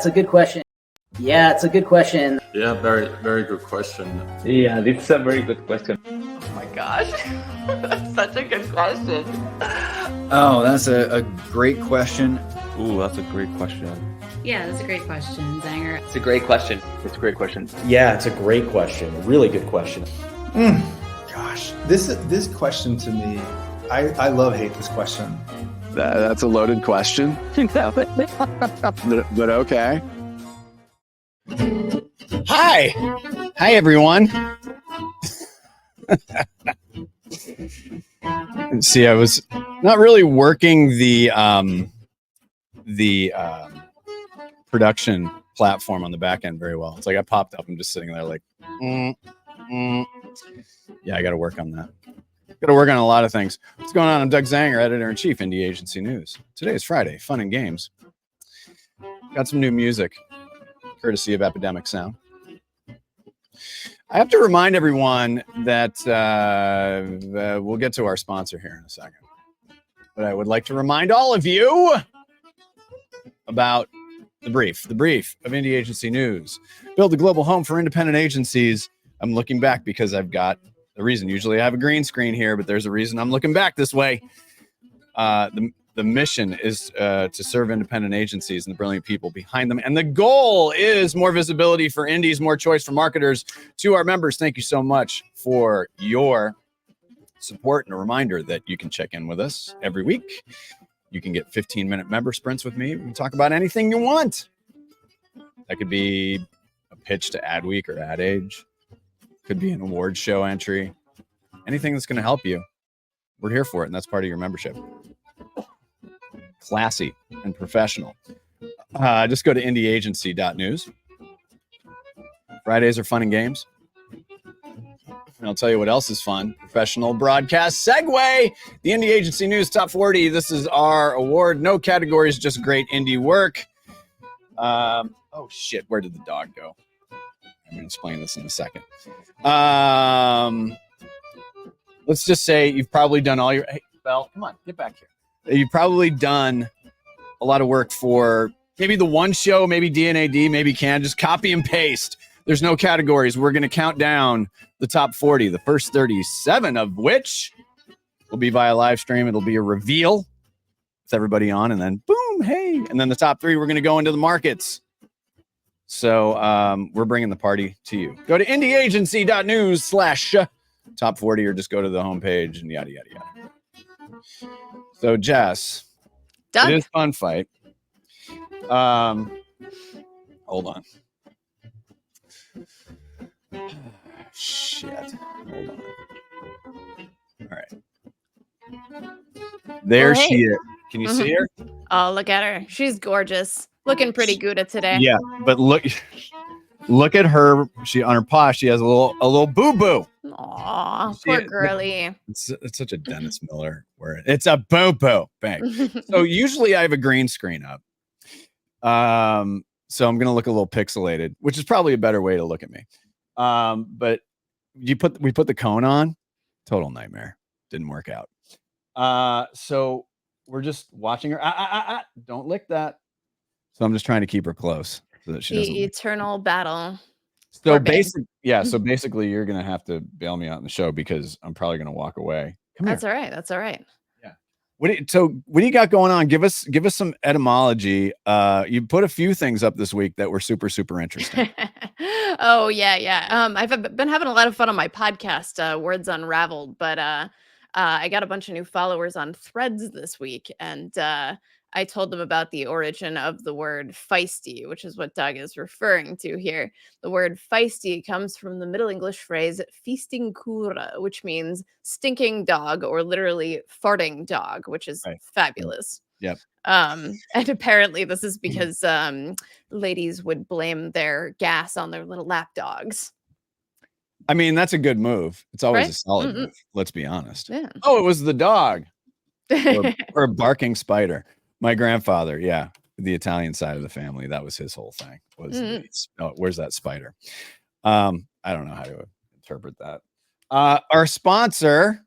it's a good question. It's a good question. Yeah, very, very good question. Yeah, this is a very good question. Oh my gosh. That's such a good question. Oh, that's a great question. Ooh, that's a great question. Yeah, that's a great question, Zanger. It's a great question. It's a great question. Yeah, it's a great question. Really good question. Gosh, this question to me, I hate this question. That's a loaded question. but okay. Hi everyone. See, I was not really working the production platform on the back end very well. It's like I popped up. I'm just sitting there like, yeah, I got to work on that. Got to work on a lot of things. What's going on? I'm Doug Zanger, editor-in-chief, Indie Agency News. Today is Friday, fun and games. Got some new music, courtesy of Epidemic Sound. I have to remind everyone that we'll get to our sponsor here in a second. But I would like to remind all of you about the brief of Indie Agency News. Build a global home for independent agencies. I'm looking back because I've got the reason. Usually I have a green screen here, but there's a reason I'm looking back this way. The mission is to serve independent agencies and the brilliant people behind them. And the goal is more visibility for indies, more choice for marketers. To our members, thank you so much for your support, and a reminder that you can check in with us every week. You can get 15-minute member sprints with me. We can talk about anything you want. That could be a pitch to Adweek or Ad Age. Could be an award show entry. Anything that's going to help you. We're here for it, and that's part of your membership. Classy and professional. Just go to indieagency.news. Fridays are fun and games. And I'll tell you what else is fun. Professional broadcast segue. The Indie Agency News Top 40. This is our award. No categories, just great indie work. Oh, shit. Where did the dog go? I'm going to explain this in a second. Let's just say you've probably done all your... Hey, Belle, come on. Get back here. You've probably done a lot of work for maybe the one show, maybe DNAD, maybe Can. Just copy and paste. There's no categories. We're going to count down the top 40, the first 37 of which will be via live stream. It'll be a reveal with everybody on, and then boom, hey. And then the top 3, we're going to go into the markets. So we're bringing the party to you. Go to indieagency.news/top 40 or just go to the homepage and yada, yada, yada. So, Jess, Doug. It is Fun Fight. Hold on. Shit. Hold on. All right. There she is. Can you see her? Oh, look at her. She's gorgeous. Looking pretty good today. Yeah, but look at her. She on her paw. She has a little boo boo. Aw, poor girly. It's such a Dennis Miller word. It's a boo boo. Bang. So usually I have a green screen up. So I'm gonna look a little pixelated, which is probably a better way to look at me. But we put the cone on. Total nightmare. Didn't work out. So we're just watching her. Don't lick that. So I'm just trying to keep her close so that she doesn't. The eternal battle. So basically, you're gonna have to bail me out in the show because I'm probably gonna walk away. That's all right. That's all right. Yeah. What do you got going on? Give us some etymology. You put a few things up this week that were super, super interesting. Oh yeah. I've been having a lot of fun on my podcast, Words Unraveled, but I got a bunch of new followers on Threads this week, and I told them about the origin of the word feisty, which is what Doug is referring to here. The word feisty comes from the Middle English phrase feasting cura, which means stinking dog, or literally farting dog, which is fabulous. Yep. And apparently this is because ladies would blame their gas on their little lap dogs. I mean, that's a good move. It's always a solid move. Let's be honest. Yeah. Oh, it was the dog or a barking spider. My grandfather, the Italian side of the family, that was his whole thing. Where's that spider? I don't know how to interpret that. Our sponsor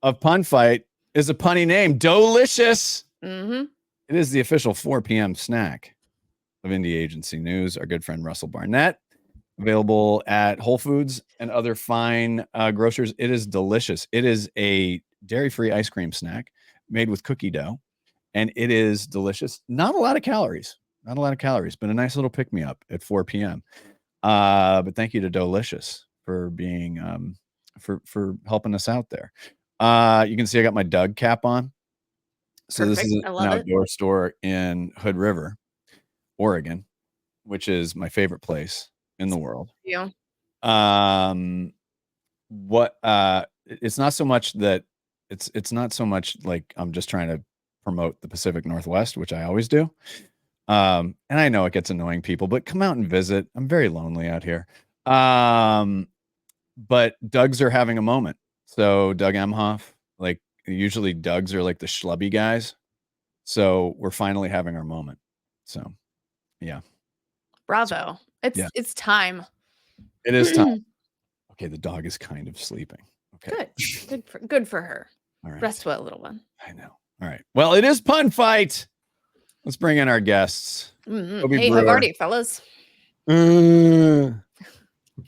of Pun Fight is a punny name, Dolicious. Mm-hmm. It is the official 4 p.m. snack of Indie Agency News, our good friend Russell Barnett. Available at Whole Foods and other fine grocers. It is delicious. It is a dairy-free ice cream snack made with cookie dough, and it is delicious. Not a lot of calories. Not a lot of calories, but a nice little pick-me-up at 4 p.m. But thank you to Delicious for being for helping us out there. You can see I got my Doug cap on. So Perfect. This is an outdoor store in Hood River, Oregon, which is my favorite place in the world. Yeah. It's not so much that it's not so much like I'm just trying to promote the Pacific Northwest, which I always do. And I know it gets annoying people, but come out and visit. I'm very lonely out here. But Doug's are having a moment. So Doug Emhoff, like usually Doug's are like the schlubby guys. So we're finally having our moment. So yeah. Bravo. It's time. It is time. Okay, the dog is kind of sleeping. Okay. Good for her. All right. Rest well, little one. I know. All right. Well, it is Pun Fight. Let's bring in our guests. Hey, Havarti, fellas.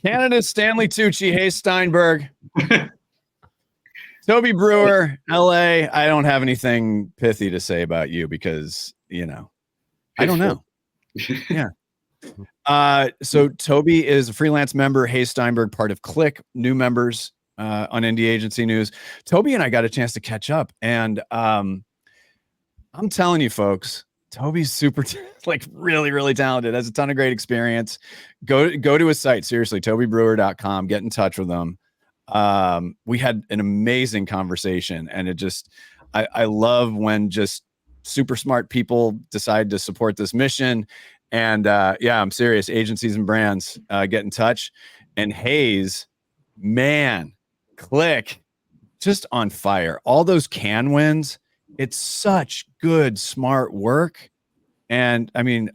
Canada's Stanley Tucci, Hayes Steinberg. Toby Brewer, LA. I don't have anything pithy to say about you because, I don't know. Yeah. So Toby is a freelance member, Hayes Steinberg, part of Klick, new members on Indie Agency News. Toby and I got a chance to catch up, and I'm telling you, folks, Toby's super, really, really talented. Has a ton of great experience. Go to his site, seriously, tobybrewer.com. Get in touch with him. We had an amazing conversation, and it just, I love when just super smart people decide to support this mission. And yeah, I'm serious. Agencies and brands, get in touch. And Hayes, man, Klick, just on fire. All those can wins. It's such good, smart work. And I mean,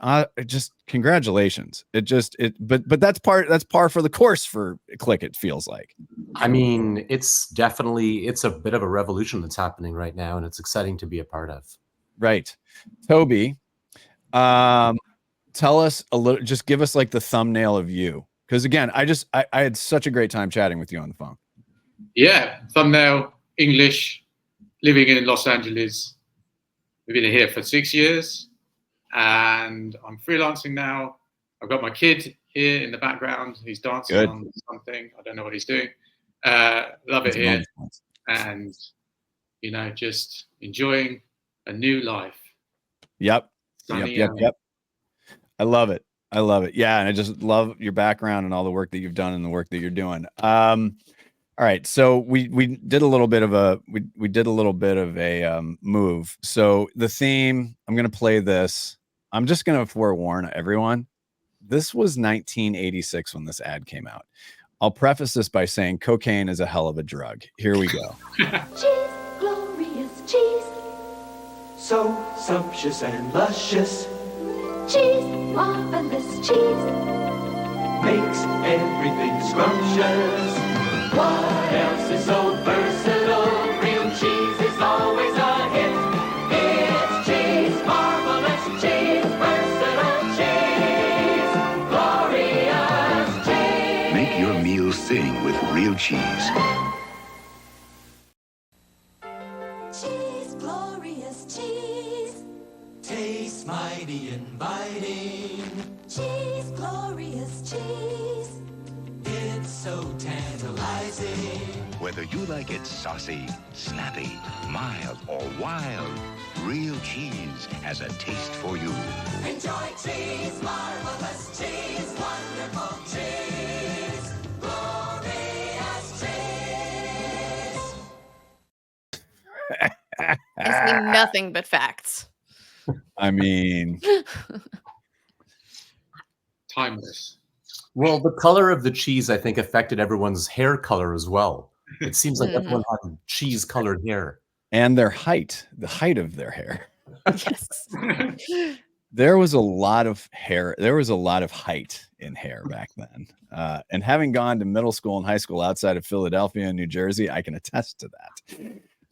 just congratulations. But that's par for the course for Klick, it feels like. I mean, it's a bit of a revolution that's happening right now, and it's exciting to be a part of. Right. Toby, tell us a little, just give us like the thumbnail of you. Because again, I had such a great time chatting with you on the phone. Yeah, thumbnail, English, living in Los Angeles. We've been here for 6 years, and I'm freelancing now. I've got my kid here in the background. He's dancing on something. I don't know what he's doing. Love it here. And, just enjoying a new life. Yep. Yep. I love it. Yeah. And I just love your background and all the work that you've done and the work that you're doing. All right. So we did a little bit of a move. So the theme, I'm going to play this. I'm just going to forewarn everyone. This was 1986 when this ad came out. I'll preface this by saying cocaine is a hell of a drug. Here we go. Cheese, glorious cheese. So sumptuous and luscious. Cheese, marvelous cheese. Makes everything scrumptious. What else is so versatile? Real cheese is always a hit. It's cheese, marvelous cheese, versatile cheese, glorious cheese. Make your meal sing with real cheese. Cheese, glorious cheese. Tastes mighty inviting. Cheese, glorious cheese. It's so tantalizing. Whether you like it saucy, snappy, mild, or wild, real cheese has a taste for you. Enjoy cheese, marvelous cheese, wonderful cheese, glorious cheese. I see nothing but facts. I mean, Timeless. Well, the color of the cheese, I think, affected everyone's hair color as well. It seems like everyone had cheese-colored hair. And the height of their hair. Yes. There was a lot of hair. There was a lot of height in hair back then. And having gone to middle school and high school outside of Philadelphia and New Jersey, I can attest to that.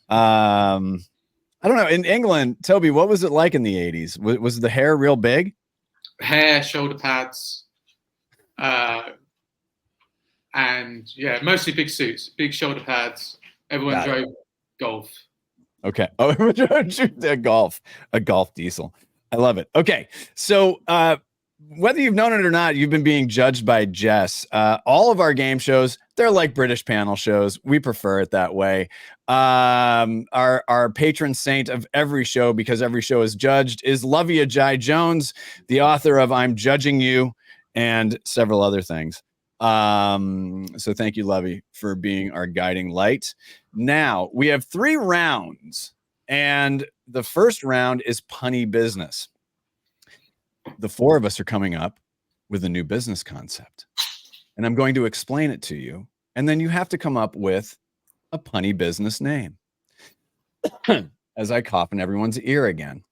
I don't know. In England, Toby, what was it like in the 80s? Was the hair real big? hair, shoulder pads, and yeah, mostly big suits, big shoulder pads. Everyone Got it. drove golf. Okay. Oh, a golf diesel. I love it. Okay. So, whether you've known it or not, you've been being judged by Jess. All of our shows, they're like British panel shows. We prefer it that way. Our patron saint of every show, because every show is judged, is Lovia Jai Jones, the author of I'm Judging You and several other things. So thank you, Lovey, for being our guiding light. Now, we have 3 rounds, and the first round is punny business. The 4 of us are coming up with a new business concept, and I'm going to explain it to you, and then you have to come up with a punny business name. As I cough in everyone's ear again.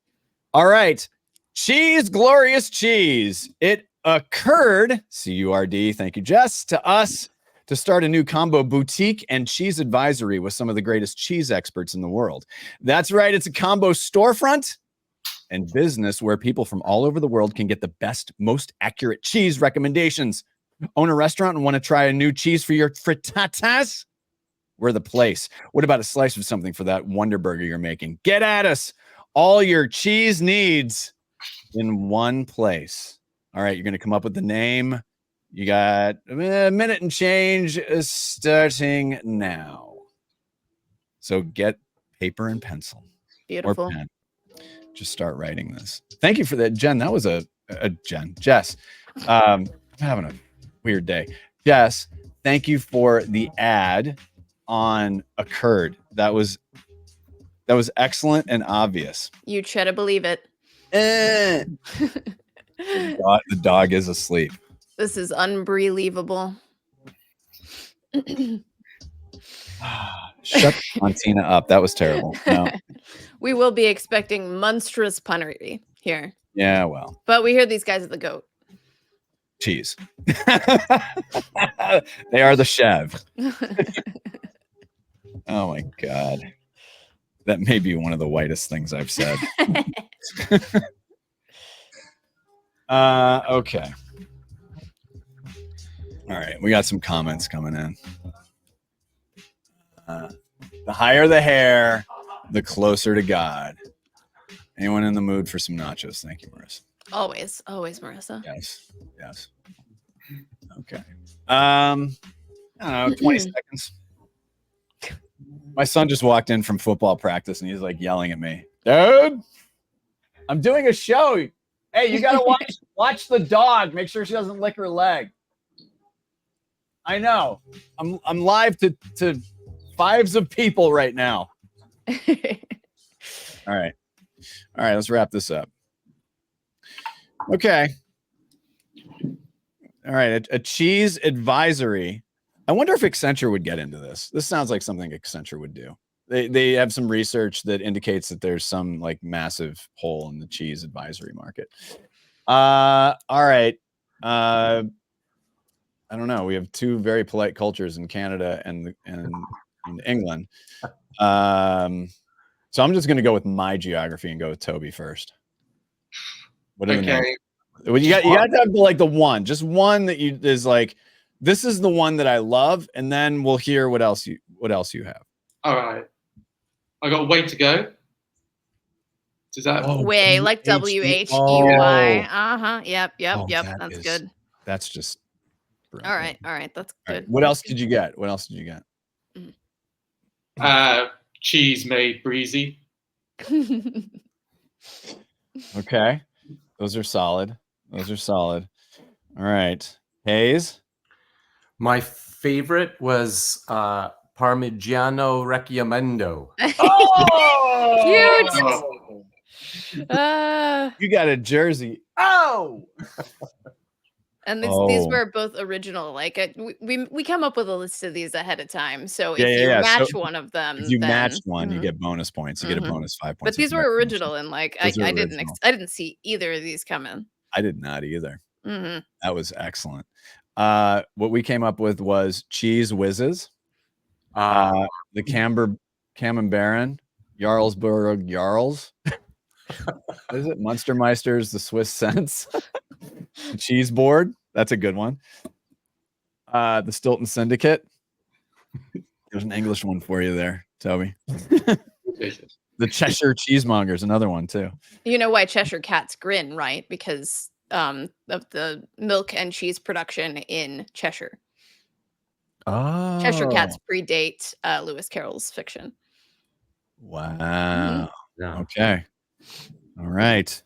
All right. Cheese, glorious cheese. It occurred, C-U-R-D, thank you, Jess, to us to start a new combo boutique and cheese advisory with some of the greatest cheese experts in the world. That's right. It's a combo storefront and business where people from all over the world can get the best, most accurate cheese recommendations. Own a restaurant and want to try a new cheese for your frittatas? We're the place. What about a slice of something for that Wonder Burger you're making? Get at us. All your cheese needs in one place. All right, you're going to come up with the name. You got a minute and change starting now. So get paper and pencil. Beautiful. Or pen. Just start writing this. Thank you for that, Jen. That was a Jen. Jess, I'm having a weird day. Jess, thank you for the ad on Occurred. That was excellent and obvious. You cheddar believe it. The dog is asleep. This is unbelievable. Shut Montina up. That was terrible. No. We will be expecting monstrous punnery here. Yeah, well. But we hear these guys are the GOAT. Cheese. They are the Chev. Oh my God. That may be one of the whitest things I've said. Okay. All right. We got some comments coming in. The higher the hair, the closer to God. Anyone in the mood for some nachos? Thank you, Marissa. Always, Marissa. Yes. Okay. I don't know, 20 seconds. My son just walked in from football practice and he's like yelling at me. Dude, I'm doing a show. Hey, you gotta watch the dog. Make sure she doesn't lick her leg. I know. I'm live to fives of people right now. All right. Let's wrap this up. Okay. All right. A cheese advisory. I wonder if Accenture would get into this. This sounds like something Accenture would do. They have some research that indicates that there's some like massive hole in the cheese advisory market. All right. I don't know. We have 2 very polite cultures in Canada and England. So I'm just going to go with my geography and go with Toby first. What are the names? Well, you got to have the one, just one that is like, this is the one that I love, and then we'll hear what else you have. All right. I got Way to Go. Does that Way, like WHEY? Yep. That's good. That's just all right. That's good. What else did you get? Cheese Made Breezy. Okay. Those are solid. All right. Hayes? My favorite was Parmigiano Recchiamendo. Oh, cute. You got a jersey. Oh. And these were both original. Like we come up with a list of these ahead of time. So if you match one of them, if you matched one, you get bonus points. You get a bonus 5 points. But these were original, and like I didn't see either of these coming. I did not either. That was excellent. What we came up with was cheese whizzes, the Camembert, Jarlsberg Jarls. What is it? Munstermeisters, the Swiss Sense. The cheese board. That's a good one. The Stilton Syndicate. There's an English one for you there, Toby. The Cheshire Cheesemonger is another one too. You know why Cheshire Cats grin, right? Because of the milk and cheese production in Cheshire. Oh, Cheshire Cats predate Lewis Carroll's fiction. Wow. Okay. All right.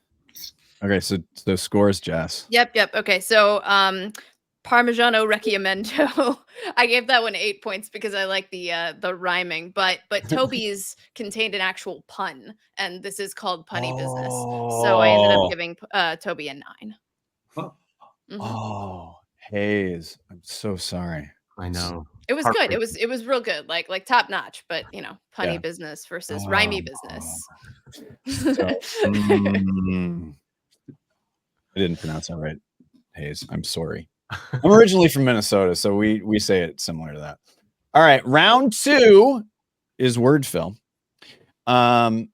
Okay. So scores, Jess. Yep. Okay. So Parmigiano Recchiamento. I gave that one 8 points because I like the rhyming, but Toby's contained an actual pun, and this is called punny business. So I ended up giving Toby a 9. Oh, Hayes. I'm so sorry. I know. It was good. It was real good. Like top notch, but punny business versus rhymey business. I didn't pronounce that right, Hayes. I'm sorry. I'm originally from Minnesota, so we say it similar to that. All right, round 2 is word fill. The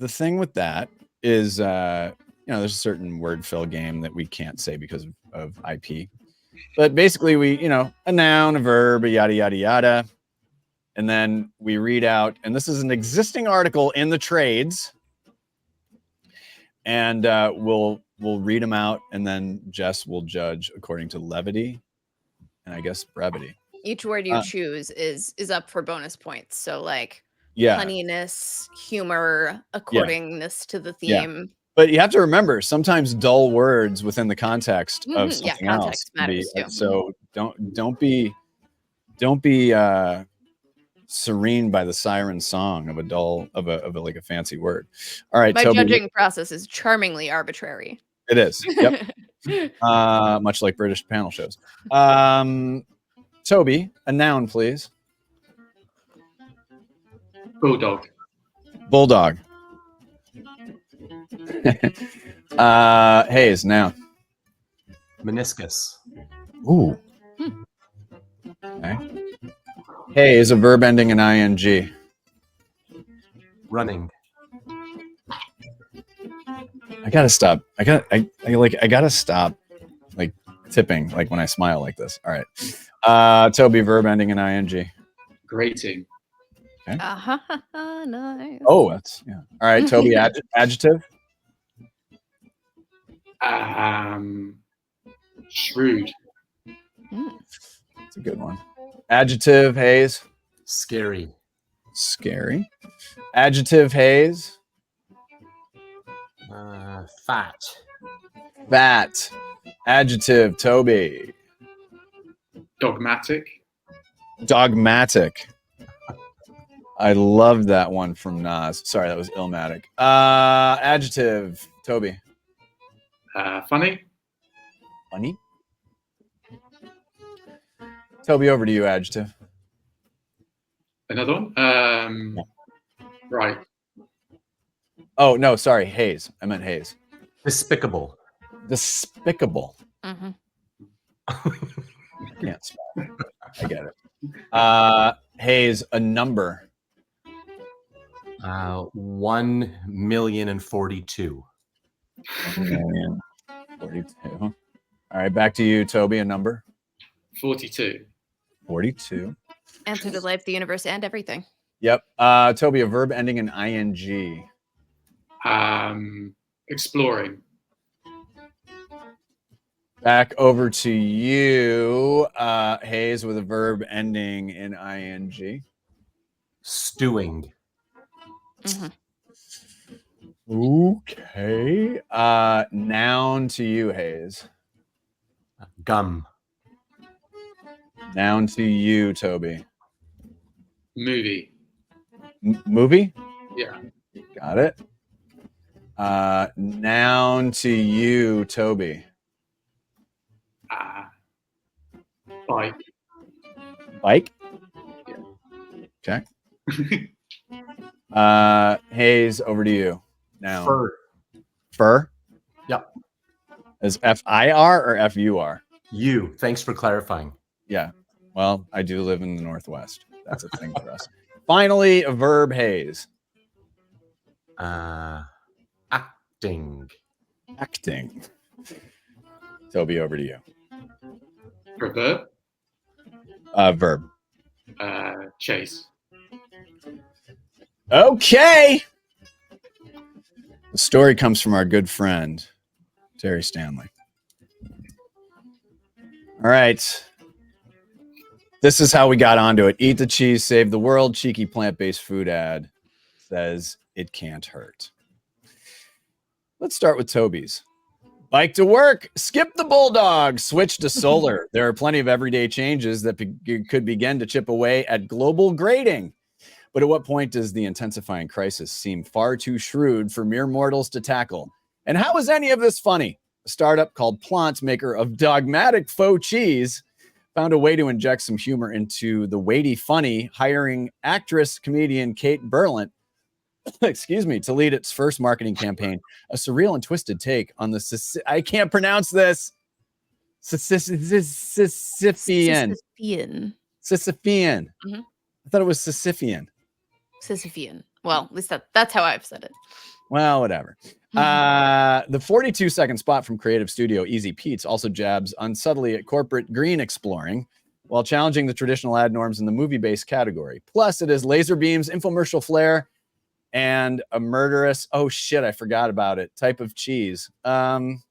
thing with that is, there's a certain word fill game that we can't say because of IP. But basically, we, a noun, a verb, a yada, yada, yada. And then we read out, and this is an existing article in the trades. And we'll read them out, and then Jess will judge according to levity and I guess brevity. Each word you choose is up for bonus points. So punniness, humor, accordingness to the theme. But you have to remember, sometimes dull words within the context of something context else matters too. So don't be serene by the siren song of a fancy word. All right, my Toby, judging process is charmingly arbitrary. It is. Yep. Much like British panel shows. Toby, a noun, please. Bulldog. Bulldog. Hayes, noun. Meniscus. Ooh. Okay. Hayes, a verb ending in ing. Running. I gotta stop. I gotta stop like tipping like when I smile like this. All right. Toby, verb ending in ing. Grating. Okay. Nice. Oh, that's All right, Toby, adjective. Shrewd. That's a good one. Adjective, Hayes. Scary. Scary. Adjective, Hayes. Fat. Fat. Adjective, Toby. Dogmatic. Dogmatic. I love that one from Nas. Sorry, that was Illmatic. Adjective, Toby. Funny. Funny. Toby, over to you, adjective. Another one? Right. Oh, no, sorry, Hayes. I meant Hayes. Despicable. Despicable. Mm-hmm. I can't spell. I get it. Hayes, a number. 1,042,000. 1,042. All right, back to you, Toby, a number. 42. 42. Answer to life, the universe, and everything. Yep. Toby, a verb ending in ing. Exploring. Back over to you, Hayes, with a verb ending in ing. Stewing. Mm-hmm. Okay. Noun to you, Hayes. Gum. Noun to you, Toby. Movie. Movie? Yeah. Got it. Noun to you, Toby. Bike. Bike? Yeah. Okay. Hayes, over to you. Noun. Fur. Fur? Yep. Is F-I-R or F-U-R? You. Thanks for clarifying. Yeah. Well, I do live in the Northwest. That's a thing for us. Finally, a verb, Hayes. Acting. Acting. Toby, over to you. Proverb. Verb. Chase. Okay. The story comes from our good friend, Terry Stanley. All right. This is how we got onto it. Eat the cheese, save the world. Cheeky plant-based food ad says it can't hurt. Let's start with Toby's. Bike to work, skip the bulldog, switch to solar. There are plenty of everyday changes that could begin to chip away at global grading. But at what point does the intensifying crisis seem far too shrewd for mere mortals to tackle? And how is any of this funny? A startup called Plant's, maker of dogmatic faux cheese, found a way to inject some humor into the weighty funny, hiring actress comedian Kate Berlant, to lead its first marketing campaign, a surreal and twisted take on the I can't pronounce this. Sisyphean. Sisyphean. Mhm. I thought it was Sisyphean. Sisyphean. Well, at least that's how I've said it. Well, whatever. The 42-second spot from creative studio Easy Pete's also jabs unsubtly at corporate green exploring while challenging the traditional ad norms in the movie-based category. Plus, it is laser beams, infomercial flair, and a murderous, oh shit, I forgot about it, type of cheese. It's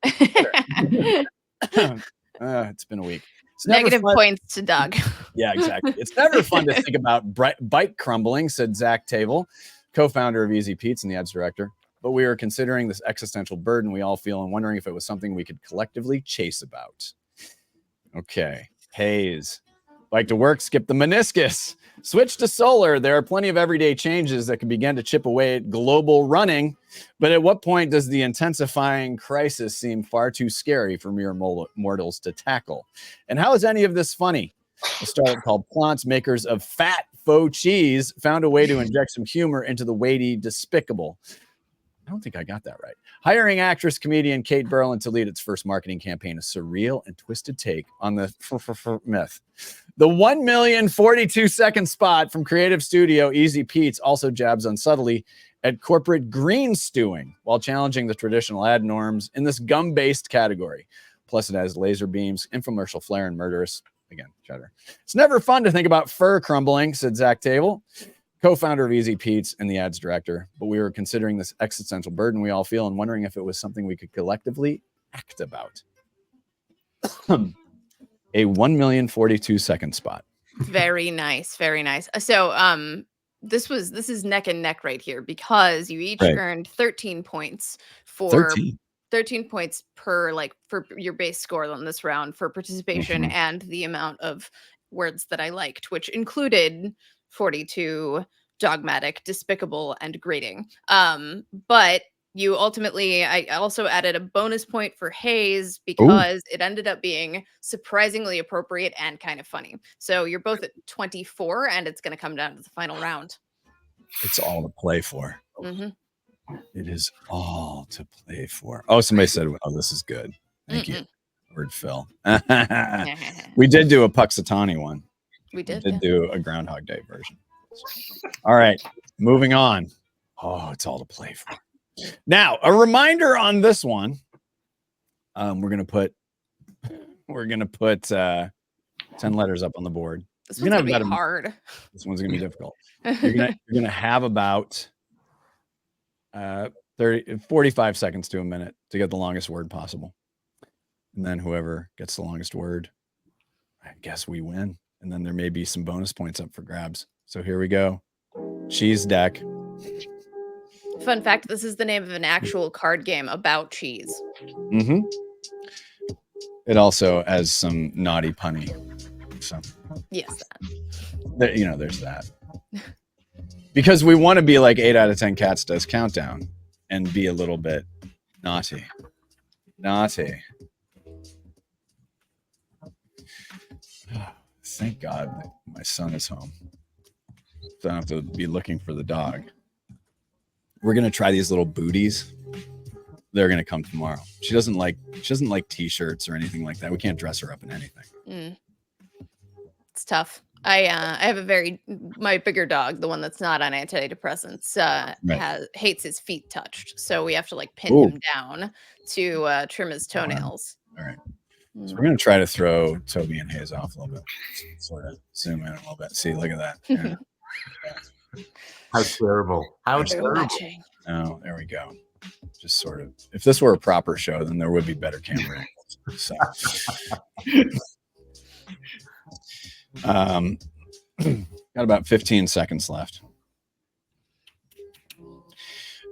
been a week. It's Negative points to Doug. Yeah, exactly. It's never fun to think about bike crumbling, said Zach Table, co-founder of Easy Pete's and the ads director. But we are considering this existential burden we all feel and wondering if it was something we could collectively chase about. Okay. Hayes. Bike to work, skip the meniscus. Switch to solar. There are plenty of everyday changes that can begin to chip away at global running. But at what point does the intensifying crisis seem far too scary for mere mortals to tackle? And how is any of this funny? A startup called Plant's, makers of fat faux cheese, found a way to inject some humor into the weighty despicable. I don't think I got that right. Hiring actress comedian Kate Berlant to lead its first marketing campaign, a surreal and twisted take on the myth. The 1,042,000 spot from creative studio Easy Pete's also jabs unsubtly at corporate green stewing while challenging the traditional ad norms in this gum-based category. Plus, it has laser beams, infomercial flair, and murderous, again, cheddar. It's never fun to think about fur crumbling, said Zach Table, co-founder of Easy Pete's and the ads director. But we were considering this existential burden we all feel and wondering if it was something we could collectively act about. A 1,042,000 spot. Very nice. Very nice. So this is neck and neck right here because you each earned 13 points for 13 points per for your base score on this round for participation and the amount of words that I liked, which included 42, dogmatic, despicable, and grating. But you ultimately, I also added a bonus point for Hayes because it ended up being surprisingly appropriate and kind of funny. So you're both at 24, and it's going to come down to the final round. It's all to play for. Mm-hmm. It is all to play for. Oh, somebody said, oh, this is good. Thank you. Word Phil. We did do a Puxatani one. We did do a Groundhog Day version. All right, moving on. Oh, it's all to play for. Now, a reminder on this one. We're gonna put 10 letters up on the board. This one's gonna be hard. This one's gonna be difficult. You're gonna have about 45 seconds to a minute to get the longest word possible. And then whoever gets the longest word, I guess we win. And then there may be some bonus points up for grabs. So here we go. Cheese deck. Fun fact, this is the name of an actual card game about cheese. Mm-hmm. It also has some naughty punny. So yes, there's that. Because we want to be like 8 out of 10 Cats Does Countdown and be a little bit naughty. Thank God that my son is home. So I don't have to be looking for the dog. We're gonna try these little booties. They're gonna come tomorrow. She doesn't like t-shirts or anything like that. We can't dress her up in anything. It's tough. I have my bigger dog, the one that's not on antidepressants, hates his feet touched. So we have to pin him down to trim his toenails. All right. So we're going to try to throw Toby and Hayes off a little bit. Sort of zoom in a little bit. See, look at that. Yeah. How terrible. How They're terrible. watching. Oh, there we go. Just sort of. If this were a proper show, then there would be better camera angles. So, got about 15 seconds left.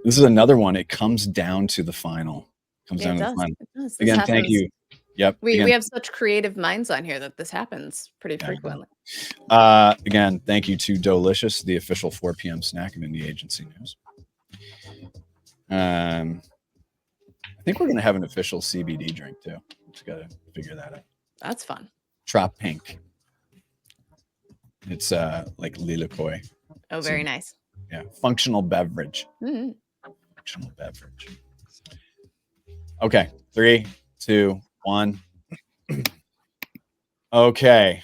This is another one. It comes down to the final. Comes down to the final. This Again, thank happens. you. Yep. We again, have such creative minds on here that this happens pretty frequently. Again, thank you to Dolicious, the official 4 p.m. snack of Indie Agency News. I think we're going to have an official CBD drink too. Just got to figure that out. That's fun. Trop Pink. It's like Lilikoi. Oh, very nice. Yeah, functional beverage. Mhm. Functional beverage. Okay, 3, 2, 1. Okay.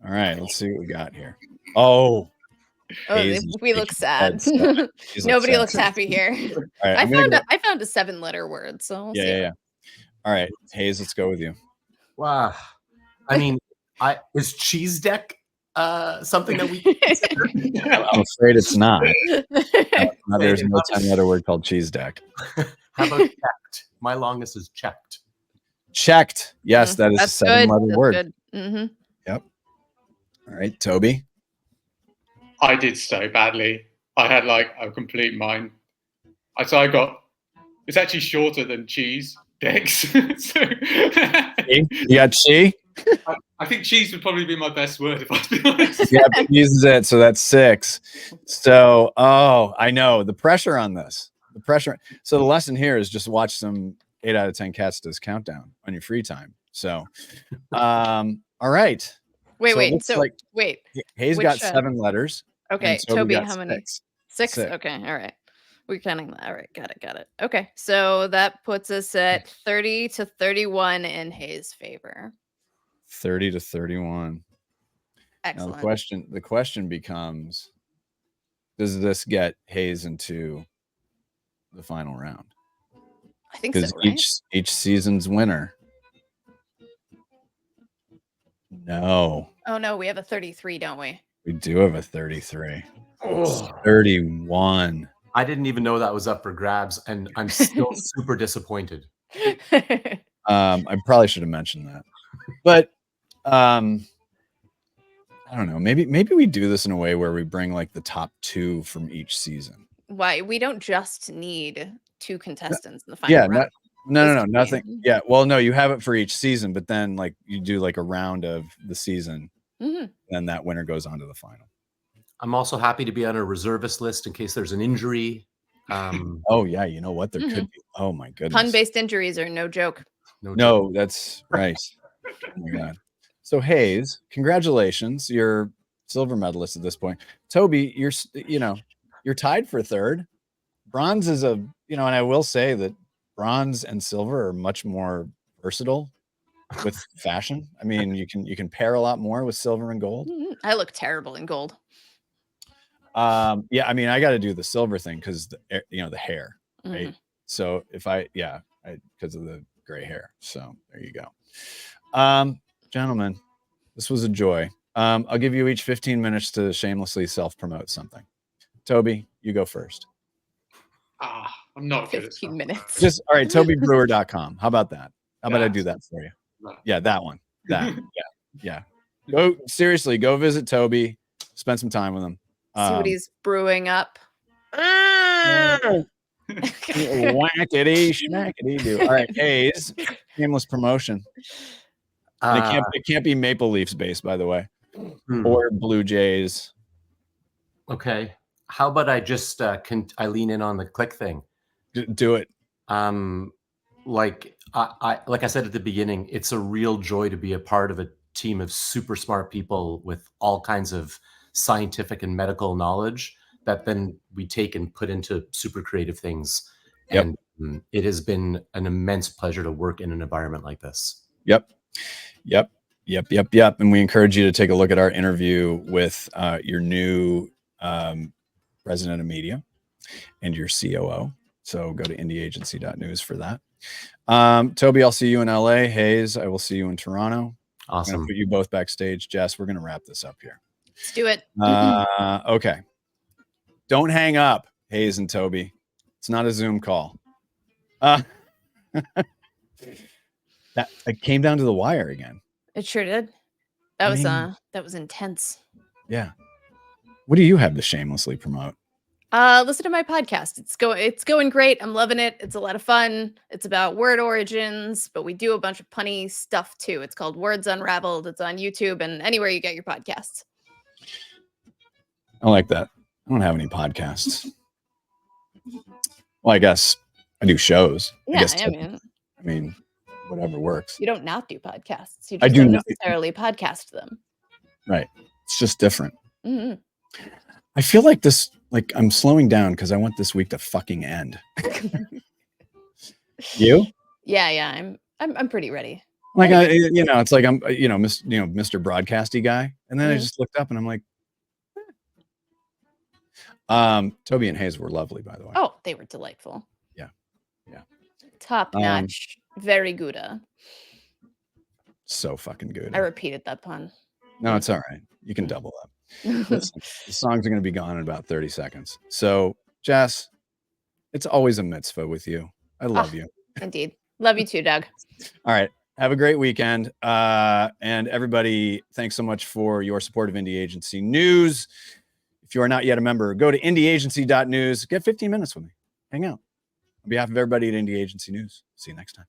All right, let's see what we got here. Oh, Hayes is We look sad. sad. Hayes Nobody sad. looks happy here. All right, I I'm gonna found go- I found a 7-letter word, so we'll see. Yeah. All right, Hayes, let's go with you. Wow. I mean, is cheese deck something that we can consider? I'm afraid it's not. There's no 10-letter word called cheese deck. How about checked? My longest is checked. Checked. Yes, that is a That's good. 7-letter That's word. good. Mm-hmm. Yep. All right, Toby. I did so badly. I had like a complete mind. So I got. It's actually shorter than cheese decks. So You got she? I think cheese would probably be my best word if I was being honest. Yeah, cheese is it. So that's 6. So, I know the pressure on this. The pressure. So the lesson here is just watch some 8 out of 10 Cats Does Countdown on your free time. So, all right. Wait, So it wait. looks So like wait. Hayes Which, got 7 letters. Okay, and Toby, got how many? 6. 6? 6. Okay, all right. We're counting that. All right, got it. Okay, so that puts us at 30 to 31 in Hayes' favor. 30 to 31. Excellent. Now the question becomes, does this get Hayes into the final round? I think so, Because right? each season's winner. No, Oh no, we have a 33, don't we? we do have a 33. Oh. 31. I didn't even know that was up for grabs, and I'm still super disappointed. I probably should have mentioned that, but I don't know. Maybe we do this in a way where we bring like the top 2 from each season. Why? We don't just need 2 contestants in the final Yeah, round. no, nothing. Yeah, well, no, you have it for each season, but then like you do like a round of the season, Mhm. and that winner goes on to the final. I'm also happy to be on a reservist list in case there's an injury. Oh yeah, you know what? There could be. Oh my goodness. Pun-based injuries are no joke. No, that's right. Oh my god. So Hayes, congratulations. You're silver medalist at this point. Toby, you're tied for 3rd. Bronze is and I will say that bronze and silver are much more versatile with fashion. I mean, you can pair a lot more with silver and gold. Mhm. I look terrible in gold. Yeah, I mean, I got to do the silver thing because the hair, right? Mhm. So if because of the gray hair. So there you go. Gentlemen, this was a joy. I'll give you each 15 minutes to shamelessly self-promote something. Toby, you go first. I'm not good at 15 minutes. Just all right, TobyBrewer.com. How about that? How about I do that for you? No. Yeah, that one. That. Yeah. Go seriously, go visit Toby, spend some time with him. See what he's brewing up. Whackity schmackity do. All right, Hayes, shameless promotion. And it can't be Maple Leafs based, by the way, or Blue Jays. Okay. How about I just I lean in on the Klick thing? Do it. Like I said at the beginning, it's a real joy to be a part of a team of super smart people with all kinds of scientific and medical knowledge that then we take and put into super creative things. Yep. And it has been an immense pleasure to work in an environment like this. Yep. And we encourage you to take a look at our interview with your new president of media and your COO. So go to indieagency.news for that. Toby, I'll see you in LA. Hayes, I will see you in Toronto. I'm Awesome. going to put you both backstage. Jess, we're going to wrap this up here. Let's do it. Okay. Don't hang up, Hayes and Toby. It's not a Zoom call. That it came down to the wire again. It sure did. That was intense. Yeah. What do you have to shamelessly promote? Listen to my podcast. It's going great. I'm loving it. It's a lot of fun. It's about word origins, but we do a bunch of punny stuff too. It's called Words Unraveled. It's on YouTube and anywhere you get your podcasts. I like that. I don't have any podcasts. Well, I guess I do shows. Yeah, I mean, whatever works. you don't not do podcasts. You I just do don't not- necessarily podcast them. Right. It's just different. Mhm. I feel like I'm slowing down because I want this week to fucking end. You? Yeah. I'm pretty ready. Like it's like I'm Mr. Broadcasty guy. And then I just looked up and I'm like, Toby and Hayes were lovely, by the way. Oh, they were delightful. Yeah. Top notch. Very good. So fucking good. I repeated that pun. No, it's all right. You can double up. Listen, the songs are going to be gone in about 30 seconds. So, Jess, it's always a mitzvah with you. I love you. Indeed. Love you too, Doug. All right. Have a great weekend. And everybody, thanks so much for your support of Indie Agency News. If you are not yet a member, go to indieagency.news. Get 15 minutes with me. Hang out. On behalf of everybody at Indie Agency News, see you next time.